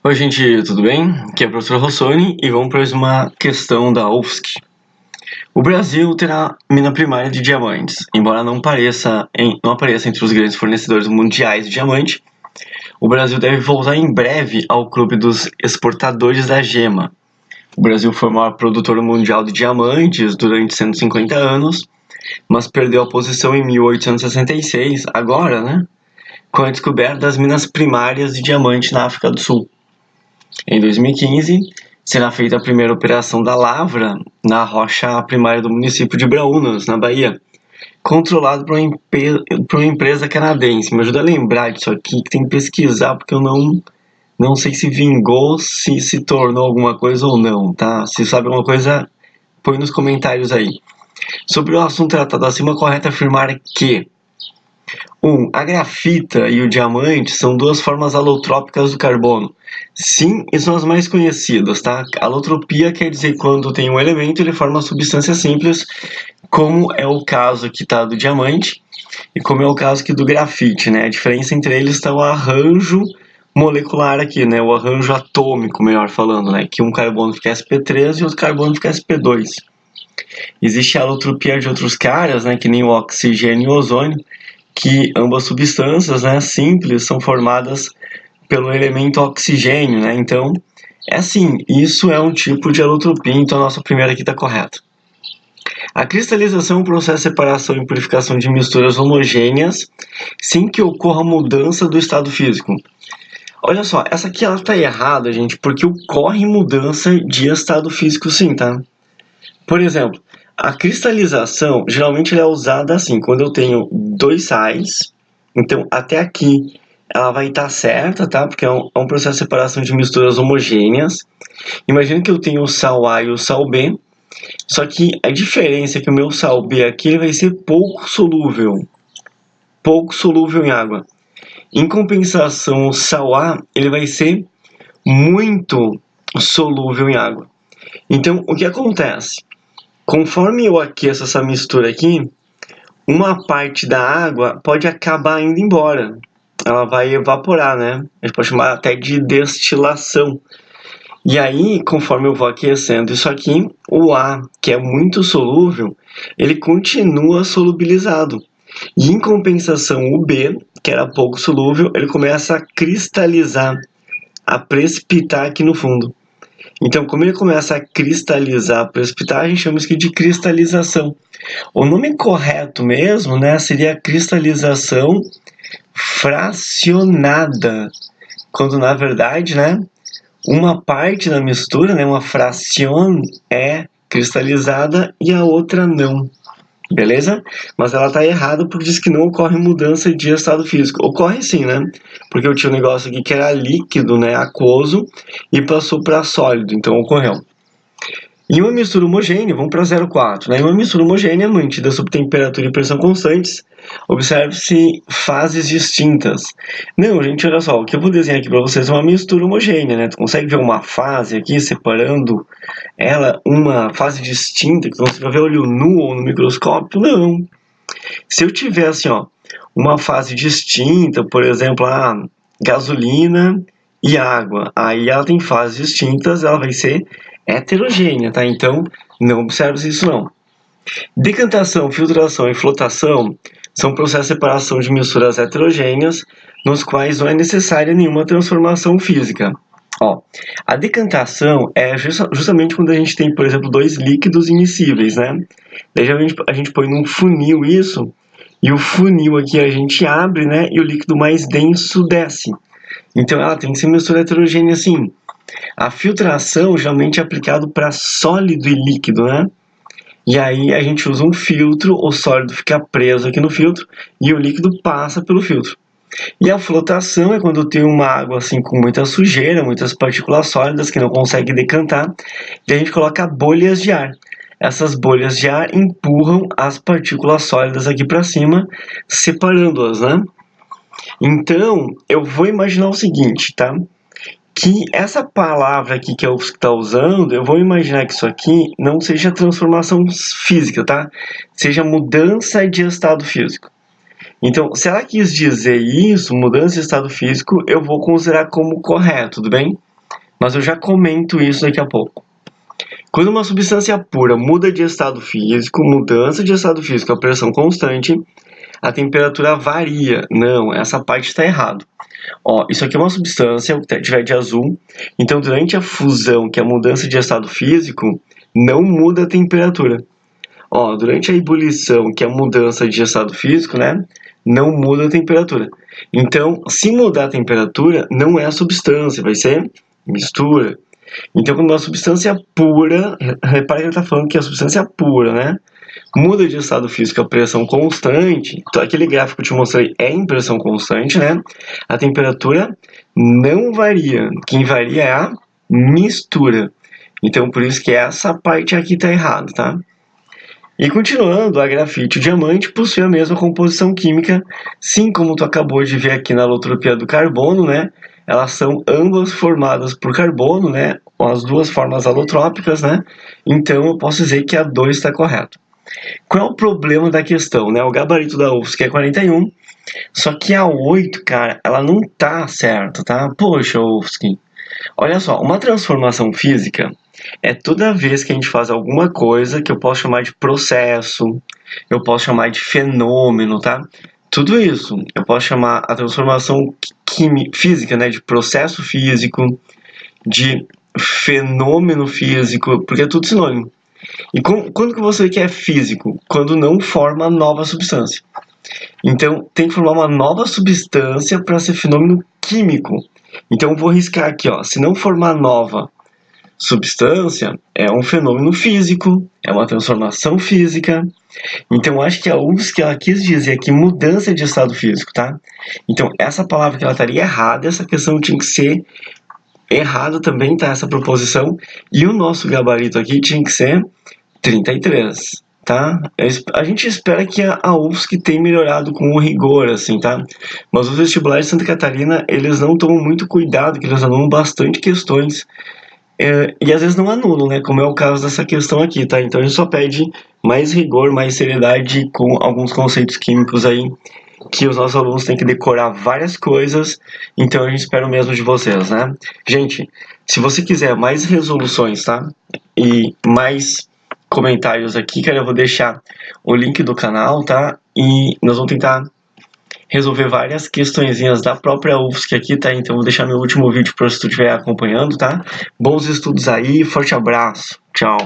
Oi, gente, tudo bem? Aqui é o professor Rossoni e vamos para mais uma questão da UFSC. O Brasil terá mina primária de diamantes. Embora não apareça entre os grandes fornecedores mundiais de diamante, o Brasil deve voltar em breve ao clube dos exportadores da gema. O Brasil foi o maior produtor mundial de diamantes durante 150 anos, mas perdeu a posição em 1866, agora, né? Com a descoberta das minas primárias de diamante na África do Sul. Em 2015, será feita a primeira operação da lavra na rocha primária do município de Braúnas, na Bahia, controlado por uma empresa canadense. Me ajuda a lembrar disso aqui, que tem que pesquisar, porque eu não sei se vingou, se tornou alguma coisa ou não, tá? Se sabe alguma coisa, põe nos comentários aí. Sobre o assunto tratado acima, correto afirmar que a grafita e o diamante são duas formas alotrópicas do carbono. Sim, e são as mais conhecidas, tá? Alotropia quer dizer quando tem um elemento, ele forma uma substância simples, como é o caso aqui, tá, do diamante, e como é o caso aqui do grafite, né? A diferença entre eles está o arranjo molecular aqui, né? O arranjo atômico, melhor falando, né? Que um carbono fica sp3 e outro carbono fica sp2. Existe a alotropia de outros caras, né? Que nem o oxigênio e o ozônio, que ambas substâncias, né, simples, são formadas pelo elemento oxigênio, né? Então, é assim, isso é um tipo de alotropia, então a nossa primeira aqui está correta. A cristalização é um processo de separação e purificação de misturas homogêneas sem que ocorra mudança do estado físico. Olha só, essa aqui ela tá errada, gente, porque ocorre mudança de estado físico sim, tá? Por exemplo, a cristalização geralmente ela é usada assim, quando eu tenho dois sais, então até aqui ela vai estar certa, tá? Porque é um processo de separação de misturas homogêneas. Imagina que eu tenho o sal A e o sal B, só que a diferença é que o meu sal B aqui ele vai ser pouco solúvel em água. Em compensação, o sal A ele vai ser muito solúvel em água. Então, o que acontece? Conforme eu aqueço essa mistura aqui, uma parte da água pode acabar indo embora. Ela vai evaporar, né? A gente pode chamar até de destilação. E aí, conforme eu vou aquecendo isso aqui, o A, que é muito solúvel, ele continua solubilizado. E em compensação, o B, que era pouco solúvel, ele começa a cristalizar, a precipitar aqui no fundo. Então, como ele começa a cristalizar, a precipitar, a gente chama isso aqui de cristalização. O nome correto mesmo, né, seria cristalização fracionada, quando na verdade, né, uma parte da mistura, né, uma fração é cristalizada e a outra não. Beleza? Mas ela tá errada porque diz que não ocorre mudança de estado físico. Ocorre sim, né? Porque eu tinha um negócio aqui que era líquido, né, aquoso, e passou para sólido, então ocorreu. Em uma mistura homogênea, vamos para 0,4. Né? Em uma mistura homogênea, mantida sob temperatura e pressão constantes, observe-se fases distintas. Não, gente, olha só, o que eu vou desenhar aqui para vocês é uma mistura homogênea, né? Tu consegue ver uma fase aqui, separando ela, uma fase distinta, que você vai ver olho nu ou no microscópio? Não. Se eu tiver, assim, ó, uma fase distinta, por exemplo, a gasolina e água, aí ela tem fases distintas, ela vai ser heterogênea, tá? Então, não observe isso não. Decantação, filtração e flotação são processos de separação de misturas heterogêneas, nos quais não é necessária nenhuma transformação física. Ó, a decantação é justamente quando a gente tem, por exemplo, dois líquidos immiscíveis, né? Daí a gente põe num funil isso, e o funil aqui a gente abre, né? E o líquido mais denso desce. Então ela tem que ser mistura heterogênea assim. A filtração geralmente é aplicado para sólido e líquido, né? E aí a gente usa um filtro, o sólido fica preso aqui no filtro e o líquido passa pelo filtro. E a flotação é quando tem uma água assim com muita sujeira, muitas partículas sólidas que não consegue decantar, e a gente coloca bolhas de ar. Essas bolhas de ar empurram as partículas sólidas aqui para cima, separando-as, né? Então, eu vou imaginar o seguinte, tá? Que essa palavra aqui que eu estou usando, eu vou imaginar que isso aqui não seja transformação física, tá? Seja mudança de estado físico. Então, se ela quis dizer isso, mudança de estado físico, eu vou considerar como correto, tudo bem? mas eu já comento isso daqui a pouco. Quando uma substância pura muda de estado físico, mudança de estado físico a pressão constante, a temperatura varia. Não, essa parte está errado. Ó, isso aqui é uma substância, o que tiver de azul. Então, durante a fusão, que é a mudança de estado físico, não muda a temperatura. Ó, durante a ebulição, que é a mudança de estado físico, né? Não muda a temperatura. Então, se mudar a temperatura, não é a substância, vai ser mistura. Então, quando uma substância pura, repare que ele está falando que a substância pura, né? Muda de estado físico a pressão constante, então aquele gráfico que eu te mostrei é em pressão constante, né? A temperatura não varia. Quem varia é a mistura. Então, por isso que essa parte aqui está errada, tá? E continuando, a grafite e o diamante possuem a mesma composição química, sim, como tu acabou de ver aqui na alotropia do carbono, né? Elas são ambas formadas por carbono, né? As duas formas alotrópicas, né? Então eu posso dizer que a 2 está correto. Qual é o problema da questão, né? O gabarito da UFSC é 41, só que a 8, cara, ela não tá certa, tá? Poxa, UFSC. Olha só, uma transformação física é toda vez que a gente faz alguma coisa que eu posso chamar de processo, eu posso chamar de fenômeno, tá? Tudo isso eu posso chamar a transformação física, né? De processo físico, de fenômeno físico, porque é tudo sinônimo. E quando que você quer físico? Quando não forma nova substância. Então, tem que formar uma nova substância para ser fenômeno químico. Então, eu vou riscar aqui, ó. Se não formar nova substância, é um fenômeno físico, é uma transformação física. Então, eu acho que a UFSC ela quis dizer aqui mudança de estado físico, tá? Então, essa palavra que ela estaria errada, essa questão tinha que ser errada também, tá? Essa proposição. E o nosso gabarito aqui tinha que ser 33, tá? A gente espera que a UFSC tenha melhorado com o rigor, assim, tá? Mas os vestibulares de Santa Catarina, eles não tomam muito cuidado, que eles anulam bastante questões, e às vezes não anulam, né? Como é o caso dessa questão aqui, tá? Então a gente só pede mais rigor, mais seriedade com alguns conceitos químicos aí, que os nossos alunos têm que decorar várias coisas, então a gente espera o mesmo de vocês, né? Gente, se você quiser mais resoluções, tá? E mais comentários aqui, cara, eu vou deixar o link do canal, tá? E nós vamos tentar resolver várias questõezinhas da própria UFSC aqui, tá? Então vou deixar meu último vídeo para se tu estiver acompanhando, tá? Bons estudos aí, forte abraço, tchau!